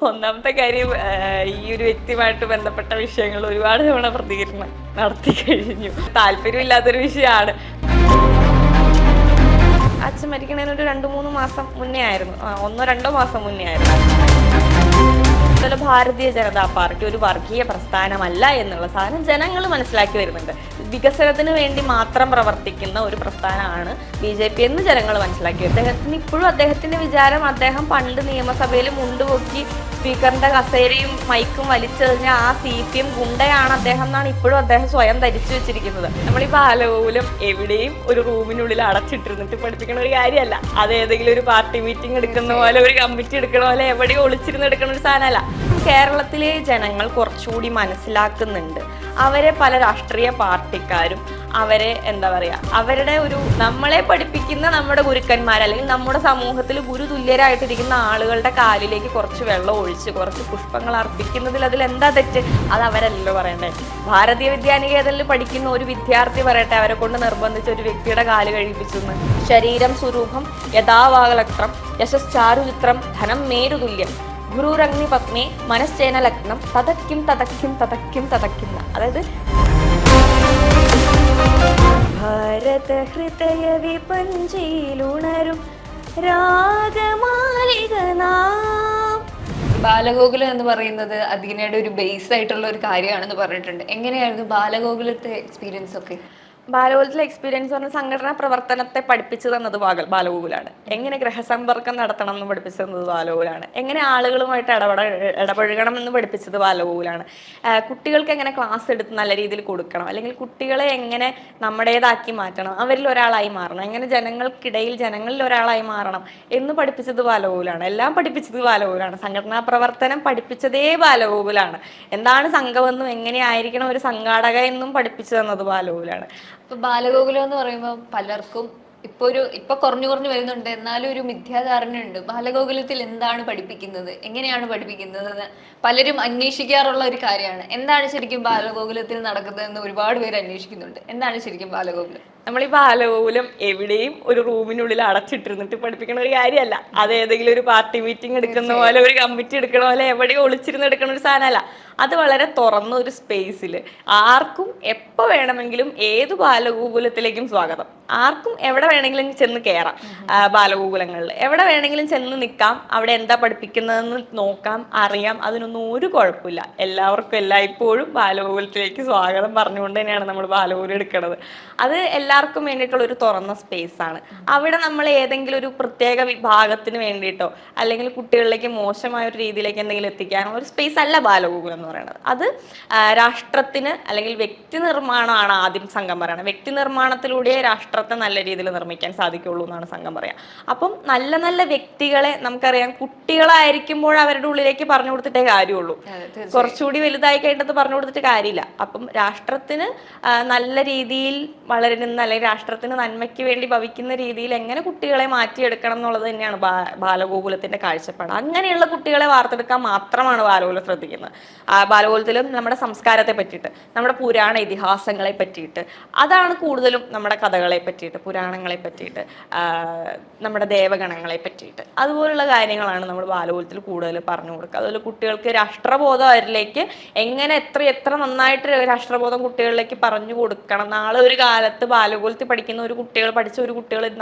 ഒന്നാമത്തെ കാര്യം ഈ ഒരു വ്യക്തിയുമായിട്ട് ബന്ധപ്പെട്ട വിഷയങ്ങൾ ഒരുപാട് തവണ പ്രതികരണം നടത്തി കഴിഞ്ഞു. താല്പര്യമില്ലാത്തൊരു വിഷയമാണ്. അച്ഛൻ മരിക്കണതിന് ഒരു 2-3 മാസം മുന്നേ ആയിരുന്നു, 1-2 മാസം മുന്നേ ആയിരുന്നു. ഭാരതീയ ജനതാ പാർട്ടി ഒരു വർഗീയ പ്രസ്ഥാനമല്ല എന്നുള്ള സാധനം ജനങ്ങൾ മനസ്സിലാക്കി വരുന്നുണ്ട്. വികസനത്തിന് വേണ്ടി മാത്രം പ്രവർത്തിക്കുന്ന ഒരു പ്രസ്ഥാനമാണ് BJP എന്ന് ജനങ്ങൾ മനസ്സിലാക്കി. അദ്ദേഹത്തിന് ഇപ്പോഴും അദ്ദേഹത്തിന്റെ വിചാരം, അദ്ദേഹം പണ്ട് നിയമസഭയിൽ മുണ്ടുപൊക്കി സ്പീക്കറിന്റെ കസേരയും മൈക്കും വലിച്ചെറിഞ്ഞ ആ CPM ഗുണ്ടയാണ് അദ്ദേഹം എന്നാണ് ഇപ്പോഴും അദ്ദേഹം സ്വയം ധരിച്ചു വെച്ചിരിക്കുന്നത്. നമ്മളീ ബാലഗോകുലം എവിടെയും ഒരു റൂമിനുള്ളിൽ അടച്ചിട്ടിരുന്നിട്ട് പഠിപ്പിക്കുന്ന ഒരു കാര്യമല്ല. അത് ഏതെങ്കിലും ഒരു പാർട്ടി മീറ്റിംഗ് എടുക്കുന്ന പോലെ, ഒരു കമ്മിറ്റി എടുക്കണ പോലെ എവിടെയും ഒളിച്ചിരുന്ന് എടുക്കുന്ന ഒരു സാധനമല്ല. കേരളത്തിലെ ജനങ്ങൾ കുറച്ചുകൂടി മനസ്സിലാക്കുന്നുണ്ട്. അവരെ പല രാഷ്ട്രീയ പാർട്ടിക്കാരും അവരെ എന്താ പറയുക, അവരുടെ ഒരു നമ്മളെ പഠിപ്പിക്കുന്ന നമ്മുടെ ഗുരുക്കന്മാർ അല്ലെങ്കിൽ നമ്മുടെ സമൂഹത്തിൽ ഗുരുതുല്യരായിട്ടിരിക്കുന്ന ആളുകളുടെ കാലിലേക്ക് കുറച്ച് വെള്ളം ഒഴിച്ച് കുറച്ച് പുഷ്പങ്ങൾ അർപ്പിക്കുന്നതിൽ അതിൽ എന്താ തെറ്റ്? അത് അവരല്ലോ പറയണ്ടേ. ഭാരതീയ വിദ്യാനികേതനിൽ പഠിക്കുന്ന ഒരു വിദ്യാർത്ഥി പറയട്ടെ, അവരെ കൊണ്ട് നിർബന്ധിച്ച് ഒരു വ്യക്തിയുടെ കാല് കഴിപ്പിച്ചെന്ന്. ശരീരം സ്വരൂപം യഥാവാകലക്ത്രം യശശ്ചാരുചിത്രം ധനം മേരുതുല്യം ഗുരുരഗ്നി പത്നി മനശ്ചേന ലഗ്നം തതയ്ക്കും തതയ്ക്കും തതയ്ക്കും തതയ്ക്കുന്ന. അതായത് ഭാരത ഹൃദയ വിപഞ്ചിയിലുണരും രാഗമാലിക നാം. ബാലഗോകുലം എന്ന് പറയുന്നത് അതിനയുടെ ഒരു ബേസ് ആയിട്ടുള്ള ഒരു കാര്യമാണെന്ന് പറഞ്ഞിട്ടുണ്ട്. എങ്ങനെയായിരുന്നു ബാലഗോകുലത്തെ എക്സ്പീരിയൻസ് ഒക്കെ? ബാലഗോകുലത്തിലെ എക്സ്പീരിയൻസ് പറഞ്ഞ സംഘടനാ പ്രവർത്തനത്തെ പഠിപ്പിച്ചു തന്നത് ബാലഗോകുലാണ്. എങ്ങനെ ഗ്രഹസമ്പർക്കം നടത്തണം എന്ന് പഠിപ്പിച്ചു തന്നത് ബാലഗോകുലാണ്. എങ്ങനെ ആളുകളുമായിട്ട് ഇടപഴകണം എന്ന് പഠിപ്പിച്ചത് ബാലഗോകുലാണ്. കുട്ടികൾക്ക് എങ്ങനെ ക്ലാസ് എടുത്ത് നല്ല രീതിയിൽ കൊടുക്കണം, അല്ലെങ്കിൽ കുട്ടികളെ എങ്ങനെ നമ്മുടേതാക്കി മാറ്റണം, അവരിൽ ഒരാളായി മാറണം, എങ്ങനെ ജനങ്ങൾക്കിടയിൽ ജനങ്ങളിൽ ഒരാളായി മാറണം എന്ന് പഠിപ്പിച്ചത് ബാലഗോകുലാണ്. എല്ലാം പഠിപ്പിച്ചത് ബാലഗോകുലാണ്. സംഘടനാ പ്രവർത്തനം പഠിപ്പിച്ചതേ ബാലഗോകുലാണ്. എന്താണ് സംഘമെന്നും എങ്ങനെയായിരിക്കണം ഒരു സംഘാടക എന്നും പഠിപ്പിച്ചു തന്നത് ബാലഗോകുലാണ്. ഇപ്പൊ ബാലഗോകുലം എന്ന് പറയുമ്പോൾ പലർക്കും ഇപ്പൊ കുറഞ്ഞു വരുന്നുണ്ട്, എന്നാലും ഒരു മിഥ്യാധാരണയുണ്ട്. ബാലഗോകുലത്തിൽ എന്താണ് പഠിപ്പിക്കുന്നത്, എങ്ങനെയാണ് പഠിപ്പിക്കുന്നത് എന്ന് പലരും അന്വേഷിക്കാറുള്ള ഒരു കാര്യമാണ്. എന്താണ് ശരിക്കും ബാലഗോകുലത്തിൽ നടക്കുന്നത് എന്ന് ഒരുപാട് പേര് അന്വേഷിക്കുന്നുണ്ട്. എന്താണ് ശരിക്കും ബാലഗോകുലം? നമ്മൾ ഈ ബാലഗോകുലം എവിടെയും ഒരു റൂമിനുള്ളിൽ അടച്ചിട്ടിരുന്നിട്ട് പഠിപ്പിക്കുന്ന ഒരു കാര്യമല്ല. അത് ഏതെങ്കിലും ഒരു പാർട്ടി മീറ്റിംഗ് എടുക്കുന്ന പോലെ, ഒരു കമ്മിറ്റി എടുക്കണ പോലെ എവിടെയും ഒളിച്ചിരുന്ന് എടുക്കുന്ന ഒരു സാധനമല്ല. അത് വളരെ തുറന്ന ഒരു സ്പേസിൽ ആർക്കും എപ്പോൾ വേണമെങ്കിലും ഏത് ബാലഗോകുലത്തിലേക്കും സ്വാഗതം. ആർക്കും എവിടെ വേണമെങ്കിലും ചെന്ന് കയറാം. ബാലഗോകുലങ്ങളിൽ എവിടെ വേണമെങ്കിലും ചെന്ന് നിൽക്കാം. അവിടെ എന്താ പഠിപ്പിക്കുന്നതെന്ന് നോക്കാം, അറിയാം. അതിനൊന്നും ഒരു കുഴപ്പമില്ല. എല്ലാവർക്കും എല്ലായ്പ്പോഴും ബാലഗോകുലത്തിലേക്ക് സ്വാഗതം പറഞ്ഞുകൊണ്ട് തന്നെയാണ് നമ്മൾ ബാലഗോകുലം എടുക്കുന്നത്. അത് എല്ലാവർക്കും വേണ്ടിയിട്ടുള്ള ഒരു തുറന്ന സ്പേസ് ആണ്. അവിടെ നമ്മൾ ഏതെങ്കിലും ഒരു പ്രത്യേക വിഭാഗത്തിന് വേണ്ടിയിട്ടോ അല്ലെങ്കിൽ കുട്ടികളിലേക്ക് മോശമായ ഒരു രീതിയിലേക്ക് എന്തെങ്കിലും എത്തിക്കാനോ ഒരു സ്പേസ് അല്ല ബാലഗോകുലം എന്ന് പറയുന്നത്. അത് രാഷ്ട്രത്തിന് അല്ലെങ്കിൽ വ്യക്തി നിർമ്മാണമാണ് ആദ്യം സംഘം പറയുന്നത്. വ്യക്തി നിർമ്മാണത്തിലൂടെ രാഷ്ട്രത്തെ നല്ല രീതിയിൽ നിർമ്മിക്കാൻ സാധിക്കുള്ളൂ എന്നാണ് സംഘം പറയുക. അപ്പം നല്ല നല്ല വ്യക്തികളെ നമുക്കറിയാം, കുട്ടികളായിരിക്കുമ്പോൾ അവരുടെ ഉള്ളിലേക്ക് പറഞ്ഞു കൊടുത്തിട്ടേ കാര്യമുള്ളൂ. കുറച്ചുകൂടി വലുതായി കഴിഞ്ഞത് പറഞ്ഞു കൊടുത്തിട്ട് കാര്യമില്ല. അപ്പം രാഷ്ട്രത്തിന് നല്ല രീതിയിൽ വളരുന്ന അല്ലെങ്കിൽ രാഷ്ട്രത്തിന് നന്മയ്ക്ക് വേണ്ടി ഭവിക്കുന്ന രീതിയിൽ എങ്ങനെ കുട്ടികളെ മാറ്റിയെടുക്കണം എന്നുള്ളത് തന്നെയാണ് ബാലഗോകുലത്തിന്റെ കാഴ്ചപ്പാട്. അങ്ങനെയുള്ള കുട്ടികളെ വാർത്തെടുക്കാൻ മാത്രമാണ് ബാലഗോകുലം ശ്രദ്ധിക്കുന്നത്. ബാലഗോകുലത്തിലും നമ്മുടെ സംസ്കാരത്തെ പറ്റിയിട്ട്, നമ്മുടെ പുരാണ ഇതിഹാസങ്ങളെ പറ്റിയിട്ട്, അതാണ് കൂടുതലും നമ്മുടെ കഥകളെ പറ്റിയിട്ട്, പുരാണങ്ങളെ പറ്റിയിട്ട്, നമ്മുടെ ദേവഗണങ്ങളെ പറ്റിയിട്ട്, അതുപോലുള്ള കാര്യങ്ങളാണ് നമ്മൾ ബാലഗോകുലത്തിൽ കൂടുതൽ പറഞ്ഞു കൊടുക്കുക. അതുപോലെ കുട്ടികൾക്ക് രാഷ്ട്രബോധം അവരിലേക്ക് എങ്ങനെ എത്ര നന്നായിട്ട് രാഷ്ട്രബോധം കുട്ടികളിലേക്ക് പറഞ്ഞു കൊടുക്കണം. നാളെ ഒരു കാലത്ത് ബാലഗോകുലത്തിൽ പഠിക്കുന്ന ഒരു കുട്ടികൾ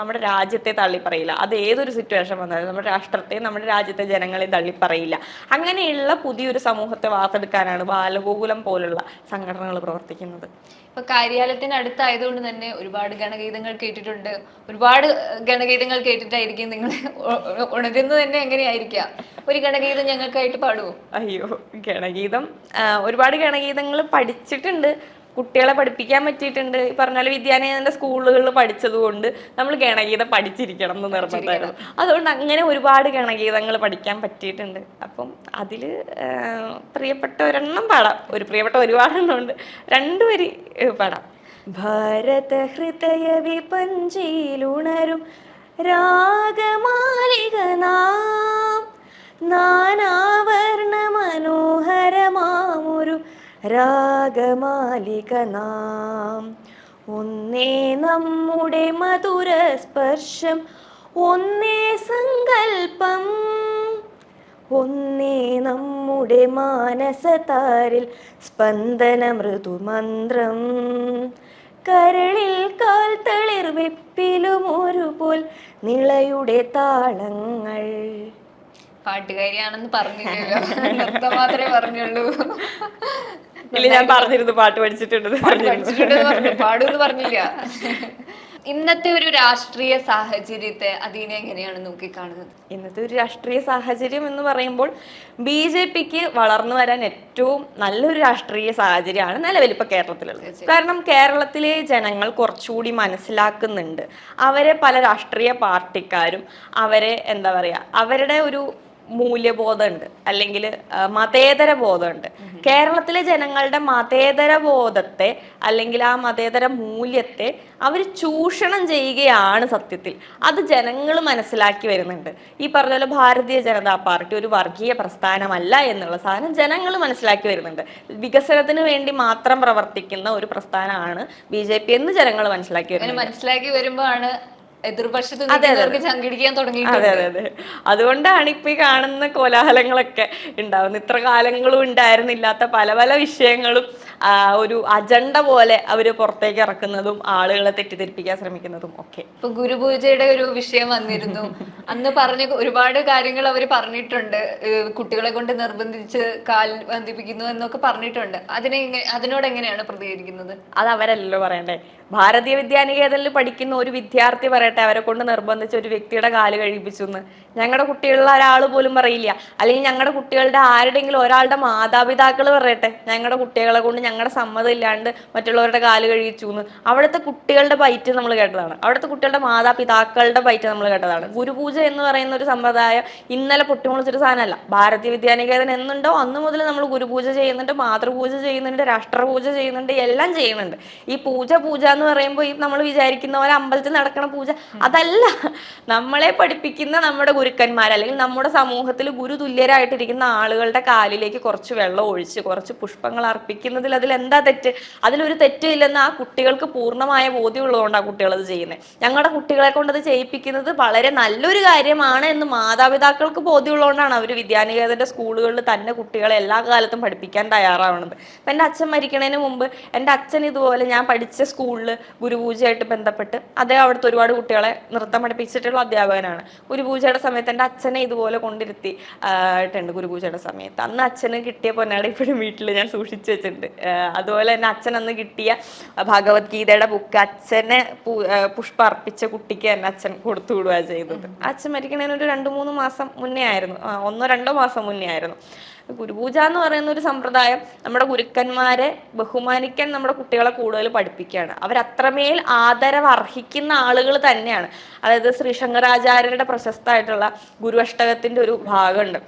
നമ്മുടെ രാജ്യത്തെ തള്ളിപ്പറയില്ല. അത് ഏതൊരു സിറ്റുവേഷൻ വന്നാലും നമ്മുടെ രാഷ്ട്രത്തെ, നമ്മുടെ രാജ്യത്തെ ജനങ്ങളെ തള്ളിപ്പറയില്ല. അങ്ങനെയുള്ള പുതിയൊരു സമൂഹത്തെ വാർത്തെടുക്കാനാണ് ബാലഗോകുലം പോലുള്ള സംഘടനകൾ പ്രവർത്തിക്കുന്നത്. ഇപ്പൊ കാര്യാലയത്തിന് അടുത്തായതുകൊണ്ട് തന്നെ ഒരുപാട് ഗണഗീതങ്ങൾ കേട്ടിട്ടുണ്ട്. ഒരുപാട് ഗണഗീതങ്ങൾ കേട്ടിട്ടായിരിക്കും നിങ്ങൾ ഉണരുന്നത് തന്നെ. എങ്ങനെയായിരിക്കാം? ഒരു ഗണഗീതം ഞങ്ങൾക്കായിട്ട് പാടുമോ? അയ്യോ, ഗണഗീതം ഒരുപാട് ഗണഗീതങ്ങൾ പഠിച്ചിട്ടുണ്ട്, കുട്ടികളെ പഠിപ്പിക്കാൻ പറ്റിയിട്ടുണ്ട്. ഈ പറഞ്ഞാൽ വിദ്യാലയത്തിന്റെ സ്കൂളുകളിൽ പഠിച്ചത് കൊണ്ട് നമ്മൾ ഗണഗീതം പഠിച്ചിരിക്കണം എന്ന് നിർബന്ധമായിരുന്നു. അതുകൊണ്ട് അങ്ങനെ ഒരുപാട് ഗണഗീതങ്ങൾ പഠിക്കാൻ പറ്റിയിട്ടുണ്ട്. അപ്പം അതിൽ പ്രിയപ്പെട്ട ഒരെണ്ണം പാടാം. പ്രിയപ്പെട്ട ഒരുപാടെണ്ണം ഉണ്ട്, 2 വരി പാടാം. ഭാരത ഹൃദയ വിപഞ്ചിയിലുണരും രാഗമാലിക നാം നാനാവർണ മനോഹരമാമൊരു രാഗമാലിക നാം. ഒന്നേ നമ്മുടെ മധുര സ്പർശം, ഒന്നേ സങ്കൽപ്പം, ഒന്നേ നമ്മുടെ മാനസതാരിൽ സ്പന്ദന മൃദുമന്ത്രം, കരളിൽ കാൽ തളിർ വെപ്പിലും ഒരുപോൽ നിളയുടെ താളങ്ങൾ. പാട്ടുകാരിയാണെന്ന് പറഞ്ഞില്ലല്ലോ, നൃത്തം മാത്രമേ പറഞ്ഞുള്ളൂ. ഇല്ല, ഞാൻ പറഞ്ഞിരുന്നു പാട്ട് പഠിച്ചിട്ടുണ്ട്. പാടൂന്ന് പറഞ്ഞില്ല. ഇന്നത്തെ ഒരു രാഷ്ട്രീയ സാഹചര്യത്തെ അതിനെ എങ്ങനെയാണ് നോക്കിക്കാണുന്നത്? ഇന്നത്തെ ഒരു രാഷ്ട്രീയ സാഹചര്യം എന്ന് പറയുമ്പോൾ BJPക്ക് വളർന്നു വരാൻ ഏറ്റവും നല്ലൊരു രാഷ്ട്രീയ സാഹചര്യമാണ് നിലവിൽ ഇപ്പൊ കേരളത്തിലുള്ളത്. കാരണം കേരളത്തിലെ ജനങ്ങൾ കുറച്ചുകൂടി മനസ്സിലാക്കുന്നുണ്ട്. അവരെ പല രാഷ്ട്രീയ പാർട്ടിക്കാരും അവരെ എന്താ പറയാ, അവരുടെ ഒരു മൂല്യബോധമുണ്ട്, അല്ലെങ്കിൽ മതേതര ബോധമുണ്ട്. കേരളത്തിലെ ജനങ്ങളുടെ മതേതര ബോധത്തെ അല്ലെങ്കിൽ ആ മതേതര മൂല്യത്തെ അവർ ചൂഷണം ചെയ്യുകയാണ് സത്യത്തിൽ. അത് ജനങ്ങൾ മനസ്സിലാക്കി വരുന്നുണ്ട്. ഈ പറഞ്ഞ പോലെ ഭാരതീയ ജനതാ പാർട്ടി ഒരു വർഗീയ പ്രസ്ഥാനമല്ല എന്നുള്ള സാധനം ജനങ്ങൾ മനസ്സിലാക്കി വരുന്നുണ്ട്. വികസനത്തിന് വേണ്ടി മാത്രം പ്രവർത്തിക്കുന്ന ഒരു പ്രസ്ഥാനമാണ് BJP എന്ന് ജനങ്ങൾ മനസ്സിലാക്കി വരുന്നത്. മനസ്സിലാക്കി വരുമ്പോഴാണ് എതിർപക്ഷത്ത് ചങ്കിടിക്കാൻ തുടങ്ങി. അതെ അതെ അതെ. അതുകൊണ്ടാണ് ഇപ്പൊ ഈ കാണുന്ന കോലാഹലങ്ങളൊക്കെ ഉണ്ടാവുന്നത്. ഇത്ര കാലങ്ങളും ഉണ്ടായിരുന്നില്ലാത്ത പല പല വിഷയങ്ങളും ഒരു അജണ്ട പോലെ അവര് പുറത്തേക്ക് ഇറക്കുന്നതും ആളുകളെ തെറ്റിദ്ധരിപ്പിക്കാൻ ശ്രമിക്കുന്നതും ഒക്കെ. ഇപ്പൊ ഗുരുപൂജയുടെ ഒരു വിഷയം വന്നിരുന്നു. അന്ന് പറഞ്ഞ ഒരുപാട് കാര്യങ്ങൾ അവര് പറഞ്ഞിട്ടുണ്ട്. കുട്ടികളെ കൊണ്ട് നിർബന്ധിച്ച് കാൽ ബന്ധിപ്പിക്കുന്നു എന്നൊക്കെ പറഞ്ഞിട്ടുണ്ട്. അതിനോട് എങ്ങനെയാണ് പ്രതികരിക്കുന്നത്? അത് അവരല്ലോ പറയണ്ടേ. ഭാരതീയ വിദ്യാനികേതനിൽ പഠിക്കുന്ന ഒരു വിദ്യാർത്ഥി പറയട്ടെ അവരെ കൊണ്ട് നിർബന്ധിച്ച് ഒരു വ്യക്തിയുടെ കാല് കഴിപ്പിച്ചു എന്ന്. ഞങ്ങളുടെ കുട്ടികളിൽ ഒരാൾ പോലും പറയില്ല. അല്ലെങ്കിൽ ഞങ്ങളുടെ കുട്ടികളുടെ ആരുടെങ്കിലും ഒരാളുടെ മാതാപിതാക്കൾ പറയട്ടെ ഞങ്ങളുടെ കുട്ടികളെ കൊണ്ട് ഞങ്ങളുടെ സമ്മതം ഇല്ലാണ്ട് മറ്റുള്ളവരുടെ കാല് കഴിച്ചു എന്ന്. അവിടുത്തെ കുട്ടികളുടെ ബൈറ്റ് നമ്മൾ കേട്ടതാണ്. അവിടുത്തെ കുട്ടികളുടെ മാതാപിതാക്കളുടെ ബൈറ്റ് നമ്മൾ കേട്ടതാണ്. ഗുരുപൂജ എന്ന് പറയുന്ന ഒരു സമ്പ്രദായം ഇന്നലെ പൊട്ടിമുളിച്ചൊരു സാധനമല്ല. ഭാരതീയ വിദ്യാനികേതൻ എന്നുണ്ടോ അന്ന് മുതൽ നമ്മൾ ഗുരുപൂജ ചെയ്യുന്നുണ്ട്, മാതൃപൂജ ചെയ്യുന്നുണ്ട്, രാഷ്ട്രപൂജ ചെയ്യുന്നുണ്ട്, എല്ലാം ചെയ്യുന്നുണ്ട്. ഈ പൂജ എന്ന് പറയുമ്പോൾ ഈ നമ്മൾ വിചാരിക്കുന്ന പോലെ അമ്പലത്തിൽ നടക്കണ പൂജ അതല്ല. നമ്മളെ പഠിപ്പിക്കുന്ന നമ്മുടെ ഗുരുക്കന്മാർ അല്ലെങ്കിൽ നമ്മുടെ സമൂഹത്തിൽ ഗുരുതുല്യരായിട്ടിരിക്കുന്ന ആളുകളുടെ കാലിലേക്ക് കുറച്ച് വെള്ളം ഒഴിച്ച് കുറച്ച് പുഷ്പങ്ങൾ അർപ്പിക്കുന്നതിൽ അതിൽ എന്താ തെറ്റ്? അതിലൊരു തെറ്റില്ലെന്ന് ആ കുട്ടികൾക്ക് പൂർണ്ണമായ ബോധ്യമുള്ളതുകൊണ്ട് ആ കുട്ടികൾ അത് ചെയ്യുന്നത്. ഞങ്ങളുടെ കുട്ടികളെ കൊണ്ട് അത് ചെയ്യിപ്പിക്കുന്നത് വളരെ നല്ലൊരു കാര്യമാണ് എന്ന് മാതാപിതാക്കൾക്ക് ബോധ്യമുള്ളതുകൊണ്ടാണ് അവർ വിദ്യാനികേതന്റെ സ്കൂളുകളിൽ തന്നെ കുട്ടികളെ എല്ലാ കാലത്തും പഠിപ്പിക്കാൻ തയ്യാറാവുന്നത്. അപ്പം എൻ്റെ അച്ഛൻ മരിക്കണതിന് മുമ്പ് എൻ്റെ അച്ഛൻ ഇതുപോലെ ഞാൻ പഠിച്ച സ്കൂളിൽ ഗുരുപൂജയായിട്ട് ബന്ധപ്പെട്ട് അദ്ദേഹം അവിടുത്തെ ഒരുപാട് കുട്ടികളെ നൃത്തം പഠിപ്പിച്ചിട്ടുള്ള അധ്യാപകനാണ്. ഗുരുപൂജയുടെ സമയത്ത് എൻ്റെ അച്ഛനെ ഇതുപോലെ കൊണ്ടിരുത്തി ട്ടുണ്ട്. ഗുരുപൂജയുടെ സമയത്ത് അന്ന് അച്ഛന് കിട്ടിയ പൊന്നാട ഇപ്പോഴും വീട്ടിൽ ഞാൻ സൂക്ഷിച്ചു വെച്ചിട്ടുണ്ട്. അതുപോലെ തന്നെ അച്ഛൻ അന്ന് കിട്ടിയ ഭഗവത്ഗീതയുടെ ബുക്ക് അച്ഛനെ പുഷ്പ അർപ്പിച്ച കുട്ടിക്ക് തന്നെ അച്ഛൻ കൊടുത്തു വിടുക ചെയ്തത്. അച്ഛൻ മരിക്കണതിന് ഒരു 2-3 മാസം മുന്നേ ആയിരുന്നു, 1-2 മാസം മുന്നേ ആയിരുന്നു. ഗുരുപൂജ എന്ന് പറയുന്ന ഒരു സമ്പ്രദായം നമ്മുടെ ഗുരുക്കന്മാരെ ബഹുമാനിക്കാൻ നമ്മുടെ കുട്ടികളെ കൂടുതൽ പഠിപ്പിക്കുകയാണ്. അവരത്രമേൽ ആദരവ് അർഹിക്കുന്ന ആളുകൾ തന്നെയാണ്. അതായത് ശ്രീശങ്കരാചാര്യരുടെ പ്രശസ്തമായിട്ടുള്ള ഗുരുഅഷ്ടകത്തിന്റെ ഒരു ഭാഗമുണ്ട്.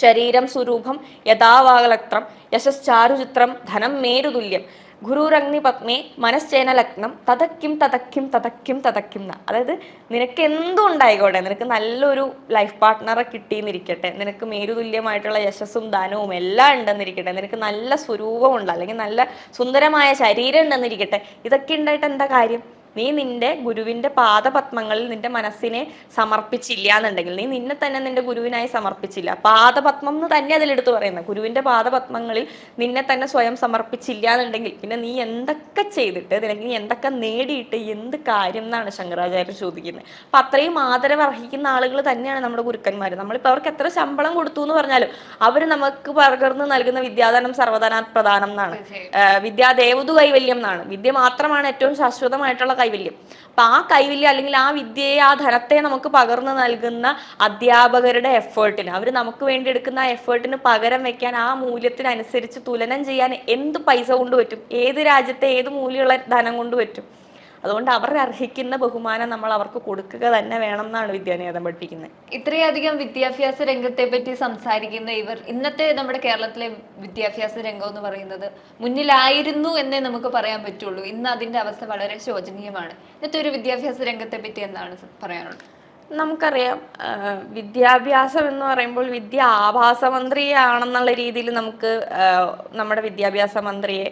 ശരീരം സ്വരൂപം യഥാവാകലക്ത്രം യശശ്ചാരുചിത്രം ധനം മേരുതുല്യം ഗുരുരഗ്നി പത്മേ മനശ്ചേന ലഗ്നം തതക്കിം തതക്കിം തതക്കിം തതക്കിം. അതായത് നിനക്ക് എന്തും ഉണ്ടായിക്കോട്ടെ, നിനക്ക് നല്ലൊരു ലൈഫ് പാർട്ട്ണറെ കിട്ടിയെന്നിരിക്കട്ടെ, നിനക്ക് മേരുതുല്യമായിട്ടുള്ള യശസ്സും ധനവും എല്ലാം ഉണ്ടെന്നിരിക്കട്ടെ, നിനക്ക് നല്ല സ്വരൂപമുണ്ട് അല്ലെങ്കിൽ നല്ല സുന്ദരമായ ശരീരം ഉണ്ടെന്നിരിക്കട്ടെ, ഇതൊക്കെ ഉണ്ടായിട്ട് എന്താ കാര്യം? നീ നിന്റെ ഗുരുവിന്റെ പാദപത്മങ്ങളിൽ നിന്റെ മനസ്സിനെ സമർപ്പിച്ചില്ല എന്നുണ്ടെങ്കിൽ, നീ നിന്നെ തന്നെ നിന്റെ ഗുരുവിനായി സമർപ്പിച്ചില്ല, പാദപത്മം എന്ന് തന്നെ അതിലെടുത്ത് പറയുന്നത്, ഗുരുവിന്റെ പാദപത്മങ്ങളിൽ നിന്നെ തന്നെ സ്വയം സമർപ്പിച്ചില്ല എന്നുണ്ടെങ്കിൽ പിന്നെ നീ എന്തൊക്കെ ചെയ്തിട്ട് നിനക്ക് നീ എന്തൊക്കെ നേടിയിട്ട് എന്ത് കാര്യം എന്നാണ് ശങ്കരാചാര്യർ ചോദിക്കുന്നത്. അപ്പൊ അത്രയും ആദരവ് അർഹിക്കുന്ന ആളുകൾ തന്നെയാണ് നമ്മുടെ ഗുരുക്കന്മാർ. നമ്മളിപ്പോൾ അവർക്ക് എത്ര ശമ്പളം കൊടുത്തു എന്ന് പറഞ്ഞാലും അവർ നമുക്ക് പകർന്ന് നൽകുന്ന വിദ്യാദാനം സർവ്വദാന പ്രധാനം എന്നാണ്, വിദ്യാദേവതു കൈവല്യം എന്നാണ്. വിദ്യ മാത്രമാണ് ഏറ്റവും ശാശ്വതമായിട്ടുള്ള കൈവല്യം. അപ്പൊ ആ കൈവല്യം അല്ലെങ്കിൽ ആ വിദ്യയെ ആ ധനത്തെ നമുക്ക് പകർന്നു നൽകുന്ന അധ്യാപകരുടെ എഫേർട്ടിന്, അവർ നമുക്ക് വേണ്ടി എടുക്കുന്ന ആ എഫേർട്ടിന് പകരം വെക്കാൻ ആ മൂല്യത്തിനനുസരിച്ച് തുലനം ചെയ്യാൻ എന്ത് പൈസ കൊണ്ട് പറ്റും? ഏത് രാജ്യത്തെ ഏത് മൂല്യമുള്ള ധനം കൊണ്ട് പറ്റും? അതുകൊണ്ട് അവർ അർഹിക്കുന്ന ബഹുമാനം നമ്മൾ അവർക്ക് കൊടുക്കുക തന്നെ വേണം എന്നാണ് വിദ്യാനികേതൻ പഠിപ്പിക്കുന്നത്. ഇത്രയധികം വിദ്യാഭ്യാസ രംഗത്തെ പറ്റി സംസാരിക്കുന്ന ഇവർ, ഇന്നത്തെ നമ്മുടെ കേരളത്തിലെ വിദ്യാഭ്യാസ രംഗം എന്ന് പറയുന്നത് മുന്നിലായിരുന്നു എന്നേ നമുക്ക് പറയാൻ പറ്റുള്ളൂ. ഇന്ന് അതിന്റെ അവസ്ഥ വളരെ ശോചനീയമാണ്. ഇന്നത്തെ ഒരു വിദ്യാഭ്യാസ രംഗത്തെ പറ്റി എന്താണ് പറയാനുള്ളത്? നമുക്കറിയാം, വിദ്യാഭ്യാസം എന്ന് പറയുമ്പോൾ വിദ്യ ആഭാസ മന്ത്രിയാണെന്നുള്ള രീതിയിൽ നമുക്ക് നമ്മുടെ വിദ്യാഭ്യാസ മന്ത്രിയെ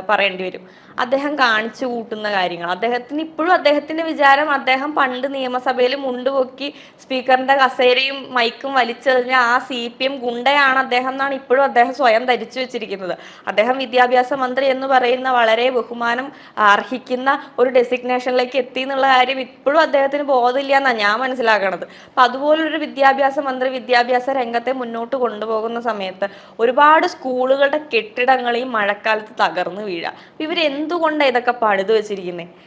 പറയേണ്ടി വരും. അദ്ദേഹം കാണിച്ചു കൂട്ടുന്ന കാര്യങ്ങൾ, അദ്ദേഹത്തിന് ഇപ്പോഴും അദ്ദേഹത്തിന്റെ വിചാരം അദ്ദേഹം പണ്ട് നിയമസഭയിൽ മുണ്ടുപൊക്കി സ്പീക്കറിന്റെ കസേരയും മൈക്കും വലിച്ചെറിഞ്ഞ ആ CPM ഗുണ്ടയാണ് അദ്ദേഹം എന്നാണ് ഇപ്പോഴും അദ്ദേഹം സ്വയം ധരിച്ചു വെച്ചിരിക്കുന്നത്. അദ്ദേഹം വിദ്യാഭ്യാസ മന്ത്രി എന്ന് പറയുന്ന വളരെ ബഹുമാനം അർഹിക്കുന്ന ഒരു ഡെസിഗ്നേഷനിലേക്ക് എത്തി എന്നുള്ള കാര്യം ഇപ്പോഴും അദ്ദേഹത്തിന് ബോധമില്ല എന്നാണ് ഞാൻ മനസ്സിലാക്കണത്. അപ്പൊ അതുപോലൊരു വിദ്യാഭ്യാസ മന്ത്രി വിദ്യാഭ്യാസ രംഗത്തെ മുന്നോട്ട് കൊണ്ടുപോകുന്ന സമയത്ത് ഒരുപാട് സ്കൂളുകളുടെ കെട്ടിടങ്ങൾ ഈ മഴക്കാലത്ത് തകർന്നു വീഴാം. ഇവരെന്തുകൊണ്ടാണ് ഇതൊക്കെ പണിത് വെച്ചിരിക്കുന്നത്?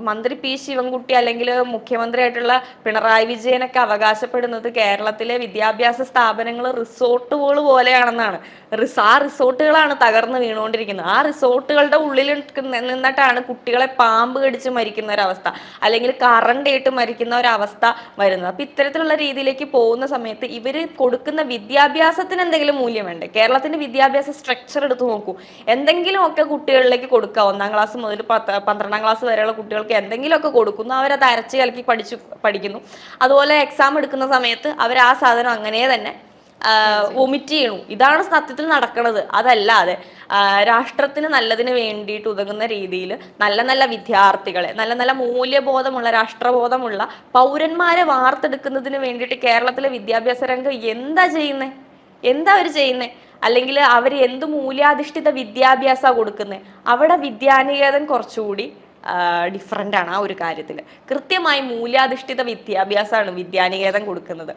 മന്ത്രി P. ശിവൻകുട്ടി അല്ലെങ്കിൽ മുഖ്യമന്ത്രിയായിട്ടുള്ള പിണറായി വിജയനൊക്കെ അവകാശപ്പെടുന്നത് കേരളത്തിലെ വിദ്യാഭ്യാസ സ്ഥാപനങ്ങൾ റിസോർട്ടുകൾ പോലെയാണെന്നാണ്. ആ റിസോർട്ടുകളാണ് തകർന്നു വീണുകൊണ്ടിരിക്കുന്നത്. ആ റിസോർട്ടുകളുടെ ഉള്ളിൽ നിന്നിട്ടാണ് കുട്ടികളെ പാമ്പ് കടിച്ച് മരിക്കുന്ന ഒരവസ്ഥ, അല്ലെങ്കിൽ കറണ്ട് ആയിട്ട് മരിക്കുന്ന ഒരവസ്ഥ വരുന്നത്. അപ്പൊ ഇത്തരത്തിലുള്ള രീതിയിലേക്ക് പോകുന്ന സമയത്ത് ഇവര് കൊടുക്കുന്ന വിദ്യാഭ്യാസത്തിന് എന്തെങ്കിലും മൂല്യം വേണ്ടേ? കേരളത്തിന്റെ വിദ്യാഭ്യാസ സ്ട്രക്ചർ എടുത്ത് നോക്കൂ. എന്തെങ്കിലുമൊക്കെ കുട്ടികളിലേക്ക് കൊടുക്കുക. 1-ാം ക്ലാസ് മുതൽ 12-ാം ക്ലാസ് വരെയുള്ള കുട്ടികൾക്ക് എന്തെങ്കിലുമൊക്കെ കൊടുക്കുന്നു, അവരത് അരച്ച് കലക്കി പഠിക്കുന്നു. അതുപോലെ എക്സാം എടുക്കുന്ന സമയത്ത് അവർ ആ സാധനം അങ്ങനെ തന്നെ വൊമിറ്റ് ചെയ്യണു. ഇതാണ് സത്യത്തിൽ നടക്കുന്നത്. അതല്ലാതെ രാഷ്ട്രത്തിന് നല്ലതിന് വേണ്ടിയിട്ട് ഉതകുന്ന രീതിയിൽ നല്ല നല്ല വിദ്യാർത്ഥികളെ, നല്ല നല്ല മൂല്യബോധമുള്ള രാഷ്ട്രബോധമുള്ള പൗരന്മാരെ വാർത്തെടുക്കുന്നതിന് വേണ്ടിയിട്ട് കേരളത്തിലെ വിദ്യാഭ്യാസ രംഗം എന്താ ചെയ്യുന്നത്? എന്താ അവർ ചെയ്യുന്നത്? അല്ലെങ്കിൽ അവർ എന്ത് മൂല്യാധിഷ്ഠിത വിദ്യാഭ്യാസമാണ് കൊടുക്കുന്നത്? അവിടെ വിദ്യാനികേതൻ കുറച്ചുകൂടി ഡിഫറൻ്റ് ആണ് ആ ഒരു കാര്യത്തിൽ. കൃത്യമായി മൂല്യാധിഷ്ഠിത വിദ്യാഭ്യാസമാണ് വിദ്യാനികേതൻ കൊടുക്കുന്നത്.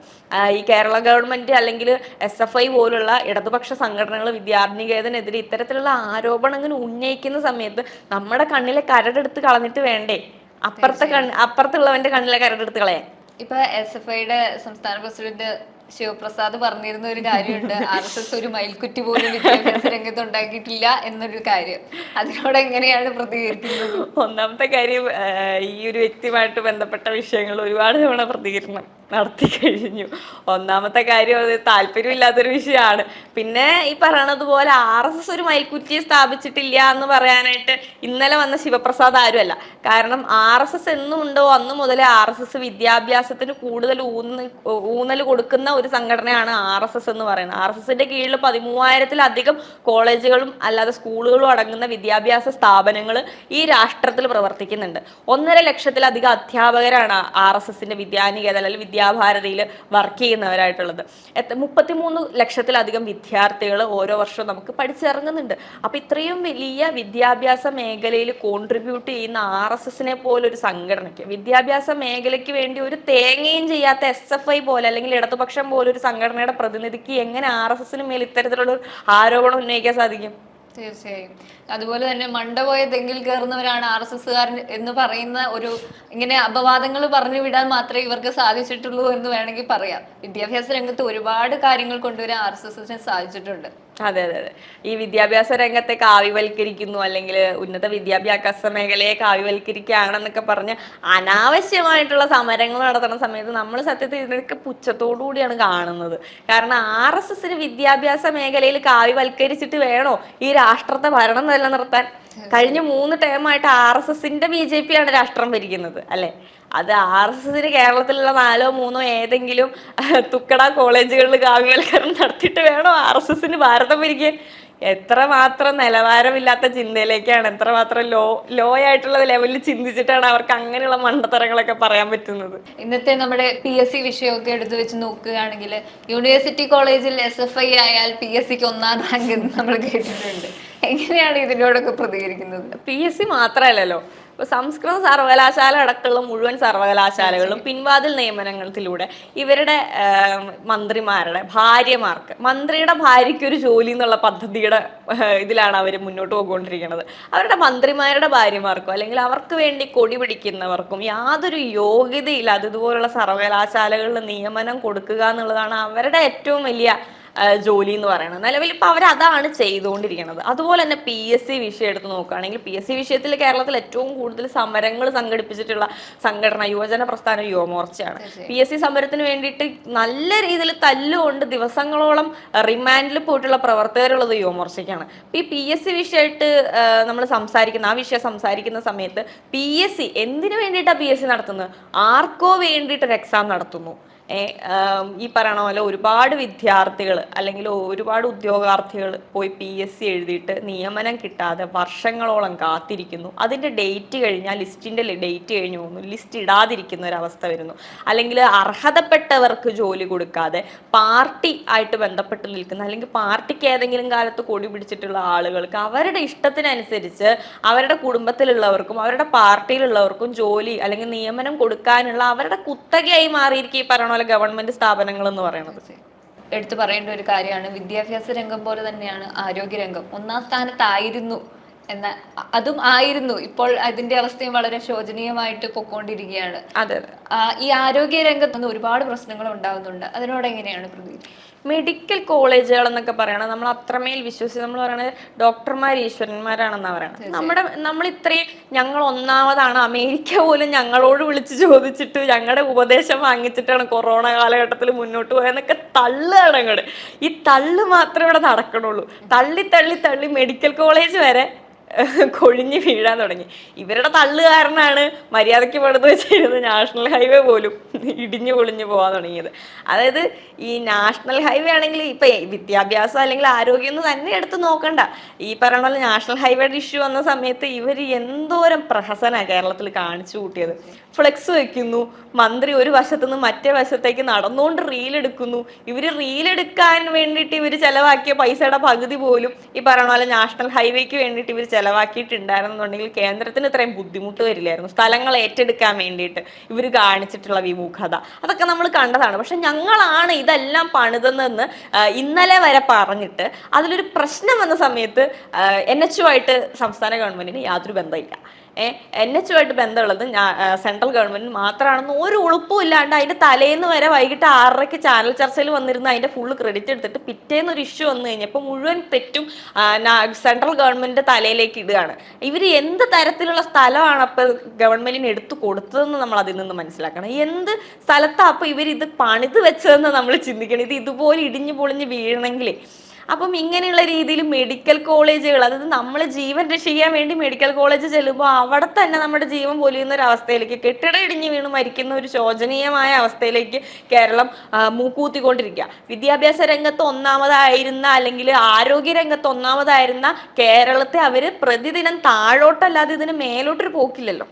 ഈ കേരള ഗവൺമെന്റ് അല്ലെങ്കിൽ SFI പോലുള്ള ഇടതുപക്ഷ സംഘടനകൾ വിദ്യാനികേതനെതിരെ ഇത്തരത്തിലുള്ള ആരോപണങ്ങൾ ഉന്നയിക്കുന്ന സമയത്ത് നമ്മുടെ കണ്ണിലെ കരടെടുത്ത് കളഞ്ഞിട്ട് വേണ്ടേ അപ്പുറത്തുള്ളവന്റെ കണ്ണിലെ കരടെടുത്ത് കളയാൻ? ഇപ്പൊ SFIയുടെ സംസ്ഥാന പ്രസിഡന്റ് ശിവപ്രസാദ് പറഞ്ഞിരുന്ന ഒരു കാര്യമുണ്ട്, RSS ഒരു മയിൽക്കുറ്റി പോലും വിദ്യാഭ്യാസ രംഗത്ത് ഉണ്ടാക്കിയിട്ടില്ല എന്നൊരു കാര്യം. അതിനോട് എങ്ങനെയാണ് പ്രതികരിക്കുന്നത്? ഒന്നാമത്തെ കാര്യം, ഈ ഒരു വ്യക്തിയുമായിട്ട് ബന്ധപ്പെട്ട വിഷയങ്ങൾ ഒരുപാട് തവണ പ്രതികരണം നടത്തി കഴിഞ്ഞു. ഒന്നാമത്തെ കാര്യം അത് താല്പര്യമില്ലാത്തൊരു വിഷയമാണ്. പിന്നെ ഈ പറയണതുപോലെ RSS ഒരു മയിൽക്കുറ്റിയെ സ്ഥാപിച്ചിട്ടില്ല എന്ന് പറയാനായിട്ട് ഇന്നലെ വന്ന ശിവപ്രസാദ് ആരുമല്ല. കാരണം RSS എന്നുണ്ടോ അന്ന് മുതലേ RSS വിദ്യാഭ്യാസത്തിന് കൂടുതൽ ഊന്നൽ കൊടുക്കുന്ന ഒരു സംഘടനയാണ് RSS എന്ന് പറയുന്നത്. RSSന്റെ കീഴിൽ 13,000-ലധികം കോളേജുകളും അല്ലാതെ സ്കൂളുകളും അടങ്ങുന്ന വിദ്യാഭ്യാസ സ്ഥാപനങ്ങൾ ഈ രാഷ്ട്രത്തിൽ പ്രവർത്തിക്കുന്നുണ്ട്. 1.5 ലക്ഷത്തിലധികം അധ്യാപകരാണ് RSSന്റെ വിദ്യാനികേതൻ അല്ലെങ്കിൽ വിദ്യാഭാരതിയിൽ വർക്ക് ചെയ്യുന്നവരായിട്ടുള്ളത്. 33 ലക്ഷത്തിലധികം വിദ്യാർത്ഥികൾ ഓരോ വർഷവും നമുക്ക് പഠിച്ചിറങ്ങുന്നുണ്ട്. അപ്പൊ ഇത്രയും വലിയ വിദ്യാഭ്യാസ മേഖലയിൽ കോൺട്രിബ്യൂട്ട് ചെയ്യുന്ന RSSനെ പോലൊരു സംഘടനയ്ക്ക്, വിദ്യാഭ്യാസ മേഖലയ്ക്ക് വേണ്ടി ഒരു തേങ്ങയും ചെയ്യാത്ത SFI പോലെ അല്ലെങ്കിൽ ഇടതുപക്ഷം പോലൊരു സംഘടനയുടെ പ്രതിനിധിക്ക് എങ്ങനെ RSSന് മേൽ ഇത്തരത്തിലുള്ള ഒരു ആരോപണം ഉന്നയിക്കാൻ സാധിക്കും? തീർച്ചയായും. അതുപോലെ തന്നെ മണ്ടപോയ തെങ്ങിൽ കയറുന്നവരാണ് RSSകാരൻ എന്ന് പറയുന്ന ഒരു ഇങ്ങനെ അപവാദങ്ങൾ പറഞ്ഞു വിടാൻ മാത്രമേ ഇവർക്ക് സാധിച്ചിട്ടുള്ളൂ എന്ന് വേണമെങ്കിൽ പറയാം. വിദ്യാഭ്യാസ രംഗത്ത് ഒരുപാട് കാര്യങ്ങൾ കൊണ്ടുവരാൻ RSSന് സാധിച്ചിട്ടുണ്ട്. അതെ അതെ അതെ. ഈ വിദ്യാഭ്യാസ രംഗത്തെ കാവ്യവൽക്കരിക്കുന്നു അല്ലെങ്കിൽ ഉന്നത വിദ്യാഭ്യാസ മേഖലയെ കാവ്യവൽക്കരിക്കുകയാണെന്നൊക്കെ പറഞ്ഞ് അനാവശ്യമായിട്ടുള്ള സമരങ്ങൾ നടത്തുന്ന സമയത്ത് നമ്മൾ സത്യത്തിൽ ഇതിനൊക്കെ പുച്ഛത്തോടു കൂടിയാണ് കാണുന്നത്. കാരണം RSSന് വിദ്യാഭ്യാസ മേഖലയിൽ കാവ്യവൽക്കരിച്ചിട്ട് വേണോ ഈ രാഷ്ട്രത്തെ ഭരണം നിലനിർത്താൻ? കഴിഞ്ഞ 3 ടേമായിട്ട് RSSന്റെ BJP ആണ് രാഷ്ട്രം ഭരിക്കുന്നത് അല്ലെ? അത് RSSന് കേരളത്തിലുള്ള 4-3 ഏതെങ്കിലും തുക്കട കോളേജുകളിൽ കാവ്യവൽക്കരണം നടത്തിയിട്ട് വേണോ RSSന് ഭാരതം ഭരിക്കാൻ? എത്രമാത്രം നിലവാരമില്ലാത്ത ചിന്തയിലേക്കാണ്, എത്രമാത്രം ലോ ആയിട്ടുള്ള ലെവലിൽ ചിന്തിച്ചിട്ടാണ് അവർക്ക് അങ്ങനെയുള്ള മണ്ടത്തരങ്ങളൊക്കെ പറയാൻ പറ്റുന്നത്. ഇന്നത്തെ നമ്മുടെ PSC വിഷയമൊക്കെ എടുത്തു വെച്ച് നോക്കുകയാണെങ്കിൽ യൂണിവേഴ്സിറ്റി കോളേജിൽ SFI ആയാൽ PSCക്ക് 1-ാം റാങ്ക് എന്ന് നമ്മൾ കേട്ടിട്ടുണ്ട്. എങ്ങനെയാണ് ഇതിനോടൊക്കെ പ്രതികരിക്കുന്നത്? PSC മാത്രമല്ലല്ലോ, സംസ്കൃത സർവകലാശാല അടക്കമുള്ള മുഴുവൻ സർവകലാശാലകളും പിൻവാതിൽ നിയമനത്തിലൂടെ ഇവരുടെ മന്ത്രിമാരുടെ ഭാര്യമാർക്ക്, മന്ത്രിയുടെ ഭാര്യയ്ക്ക് ഒരു ജോലി എന്നുള്ള പദ്ധതിയുടെ ഇതിലാണ് അവർ മുന്നോട്ട് പോയിക്കൊണ്ടിരിക്കുന്നത്. അവരുടെ മന്ത്രിമാരുടെ ഭാര്യമാർക്കോ അല്ലെങ്കിൽ അവർക്ക് വേണ്ടി കൊടി പിടിക്കുന്നവർക്കും യാതൊരു യോഗ്യതയില്ലാതെ ഇതുപോലുള്ള സർവകലാശാലകളിൽ നിയമനം കൊടുക്കുക എന്നുള്ളതാണ് അവരുടെ ഏറ്റവും വലിയ ജോലി എന്ന് പറയുന്നത്. നിലവിൽ ഇപ്പൊ അവരതാണ് ചെയ്തുകൊണ്ടിരിക്കുന്നത്. അതുപോലെ തന്നെ PSC വിഷയം എടുത്ത് നോക്കുകയാണെങ്കിൽ PSC വിഷയത്തിൽ കേരളത്തിൽ ഏറ്റവും കൂടുതൽ സമരങ്ങൾ സംഘടിപ്പിച്ചിട്ടുള്ള സംഘടന യുവജന പ്രസ്ഥാനം യുവമോർച്ചയാണ്. PSC സമരത്തിന് വേണ്ടിയിട്ട് നല്ല രീതിയിൽ തല്ലുകൊണ്ട് ദിവസങ്ങളോളം റിമാൻഡിൽ പോയിട്ടുള്ള പ്രവർത്തകരുള്ളത് യുവമോർച്ചയ്ക്കാണ്. ഈ PSC വിഷയമായിട്ട് നമ്മൾ സംസാരിക്കുന്ന ആ വിഷയം സംസാരിക്കുന്ന സമയത്ത് PSC എന്തിനു വേണ്ടിയിട്ടാണ് PSC നടത്തുന്നത്? ആർക്കോ വേണ്ടിയിട്ടൊരു എക്സാം നടത്തുന്നു. ഈ പറയണ പോലെ ഒരുപാട് വിദ്യാർത്ഥികൾ അല്ലെങ്കിൽ ഒരുപാട് ഉദ്യോഗാർത്ഥികൾ പോയി PSC എഴുതിയിട്ട് നിയമനം കിട്ടാതെ വർഷങ്ങളോളം കാത്തിരിക്കുന്നു. അതിൻ്റെ ഡേറ്റ് കഴിഞ്ഞാൽ ലിസ്റ്റിൻ്റെ ഡേറ്റ് കഴിഞ്ഞു പോകുന്നു, ലിസ്റ്റ് ഇടാതിരിക്കുന്ന ഒരവസ്ഥ വരുന്നു. അല്ലെങ്കിൽ അർഹതപ്പെട്ടവർക്ക് ജോലി കൊടുക്കാതെ പാർട്ടി ആയിട്ട് ബന്ധപ്പെട്ട് നിൽക്കുന്ന അല്ലെങ്കിൽ പാർട്ടിക്ക് ഏതെങ്കിലും കാലത്ത് കൊടി പിടിച്ചിട്ടുള്ള ആളുകൾക്ക് അവരുടെ ഇഷ്ടത്തിനനുസരിച്ച് അവരുടെ കുടുംബത്തിലുള്ളവർക്കും അവരുടെ പാർട്ടിയിലുള്ളവർക്കും ജോലി അല്ലെങ്കിൽ നിയമനം കൊടുക്കാനുള്ള അവരുടെ കുത്തകയായി മാറിയിരിക്കും ഈ പറയണ പോലെ ഗവൺമെന്റ് സ്ഥാപനങ്ങൾ എന്ന് പറയുന്നത്. എടുത്തു പറയേണ്ട ഒരു കാര്യമാണ്, വിദ്യാഭ്യാസ രംഗം പോലെ തന്നെയാണ് ആരോഗ്യരംഗം. ഒന്നാം സ്ഥാനത്തായിരുന്നു എന്ന അതും ആയിരുന്നു, ഇപ്പോൾ അതിന്റെ അവസ്ഥയും വളരെ ശോചനീയമായിട്ട് പൊക്കോണ്ടിരിക്കുകയാണ്. അതെ. ഈ ആരോഗ്യ രംഗത്ത് ഒരുപാട് പ്രശ്നങ്ങൾ ഉണ്ടാകുന്നുണ്ട്. അതിനോട് എങ്ങനെയാണ് പ്രതീക്ഷ? മെഡിക്കൽ കോളേജുകൾ എന്നൊക്കെ പറയണത് നമ്മൾ അത്രമേൽ വിശ്വസിച്ച് നമ്മൾ പറയണത് ഡോക്ടർമാർ ഈശ്വരന്മാരാണെന്നാണ് പറയണത്. നമ്മൾ ഇത്രയും ഞങ്ങൾ ഒന്നാമതാണ്, അമേരിക്ക പോലും ഞങ്ങളോട് വിളിച്ച് ചോദിച്ചിട്ട് ഞങ്ങളുടെ ഉപദേശം വാങ്ങിച്ചിട്ടാണ് കൊറോണ കാലഘട്ടത്തിൽ മുന്നോട്ട് പോയെന്നൊക്കെ തള്ളുകയാണ് അങ്ങോട്ട്. ഈ തള്ളു മാത്രമേ ഇവിടെ നടക്കണുള്ളൂ. തള്ളി തള്ളി തള്ളി മെഡിക്കൽ കോളേജ് വരെ കൊഴിഞ്ഞ് വീഴാൻ തുടങ്ങി. ഇവരുടെ തള്ളു കാരണമാണ് മര്യാദയ്ക്ക് പണിത് വെച്ചിരുന്നത് നാഷണൽ ഹൈവേ പോലും ഇടിഞ്ഞു പൊളിഞ്ഞു പോകാൻ തുടങ്ങിയത്. അതായത് ഈ നാഷണൽ ഹൈവേ ആണെങ്കിൽ ഇപ്പൊ വിദ്യാഭ്യാസം അല്ലെങ്കിൽ ആരോഗ്യം എന്ന് തന്നെ എടുത്ത് നോക്കണ്ട. ഈ പറയുന്ന പോലെ നാഷണൽ ഹൈവേയുടെ ഇഷ്യൂ വന്ന സമയത്ത് ഇവർ എന്തോരം പ്രഹസനാണ് കേരളത്തിൽ കാണിച്ചു കൂട്ടിയത്. ഫ്ലെക്സ് വെക്കുന്നു, മന്ത്രി ഒരു വശത്തു നിന്ന് മറ്റേ വശത്തേക്ക് നടന്നുകൊണ്ട് റീലെടുക്കുന്നു. ഇവര് റീലെടുക്കാൻ വേണ്ടിയിട്ട് ഇവർ ചെലവാക്കിയ പൈസയുടെ പകുതി പോലും ഈ പറയുന്ന പോലെ നാഷണൽ ഹൈവേക്ക് വേണ്ടിയിട്ട് ഇവർ ചെലവാക്കിയിട്ടുണ്ടായിരുന്നുണ്ടെങ്കിൽ കേന്ദ്രത്തിന് ഇത്രയും ബുദ്ധിമുട്ട് വരില്ലായിരുന്നു. സ്ഥലങ്ങൾ ഏറ്റെടുക്കാൻ വേണ്ടിയിട്ട് ഇവർ കാണിച്ചിട്ടുള്ള വിമുഖത അതൊക്കെ നമ്മൾ കണ്ടതാണ്. പക്ഷെ ഞങ്ങളാണ് ഇതെല്ലാം പണിതെന്ന് ഇന്നലെ വരെ പറഞ്ഞിട്ട് അതിലൊരു പ്രശ്നം വന്ന സമയത്ത് NH ആയിട്ട് സംസ്ഥാന ഗവൺമെന്റിന് യാതൊരു ബന്ധമില്ല. NH ആയിട്ട് ബന്ധമുള്ളത് സെൻട്രൽ ഗവൺമെന്റ് മാത്രമാണെന്ന് ഒരു ഉളുപ്പും ഇല്ലാണ്ട് അതിന്റെ തലേന്ന് വരെ വൈകിട്ട് 6:30 ചാനൽ ചർച്ചയിൽ വന്നിരുന്ന അതിന്റെ ഫുള്ള് ക്രെഡിറ്റ് എടുത്തിട്ട് പിറ്റേന്ന് ഒരു ഇഷ്യൂ വന്നു കഴിഞ്ഞപ്പോൾ മുഴുവൻ തെറ്റും സെൻട്രൽ ഗവൺമെന്റ് തലയിലേക്ക് ഇടുകയാണ്. ഇവർ എന്ത് തരത്തിലുള്ള സ്ഥലമാണ് അപ്പൊ ഗവൺമെന്റിന് എടുത്തു കൊടുത്തതെന്ന് നമ്മൾ അതിൽ നിന്ന് മനസ്സിലാക്കണം. എന്ത് സ്ഥലത്താ അപ്പൊ ഇവർ ഇത് പണിത് വെച്ചതെന്ന് നമ്മൾ ചിന്തിക്കണം. ഇത് ഇതുപോലെ ഇടിഞ്ഞു പൊളിഞ്ഞ് വീഴണമെങ്കിലേ. അപ്പം ഇങ്ങനെയുള്ള രീതിയിൽ മെഡിക്കൽ കോളേജുകൾ, അതായത് നമ്മൾ ജീവൻ രക്ഷിക്കാൻ വേണ്ടി മെഡിക്കൽ കോളേജ് ചെല്ലുമ്പോൾ അവിടെ തന്നെ നമ്മുടെ ജീവൻ പൊലിയുന്ന ഒരു അവസ്ഥയിലേക്ക്, കെട്ടിടം ഇടിഞ്ഞ് വീണ് മരിക്കുന്ന ഒരു ശോചനീയമായ അവസ്ഥയിലേക്ക് കേരളം മൂക്കൂത്തിക്കൊണ്ടിരിക്കുക. വിദ്യാഭ്യാസ രംഗത്ത് ഒന്നാമതായിരുന്ന അല്ലെങ്കിൽ ആരോഗ്യ രംഗത്ത് ഒന്നാമതായിരുന്ന കേരളത്തെ അവർ പ്രതിദിനം താഴോട്ടല്ലാതെ ഇതിന് മേലോട്ടൊരു പോക്കില്ലല്ലോ.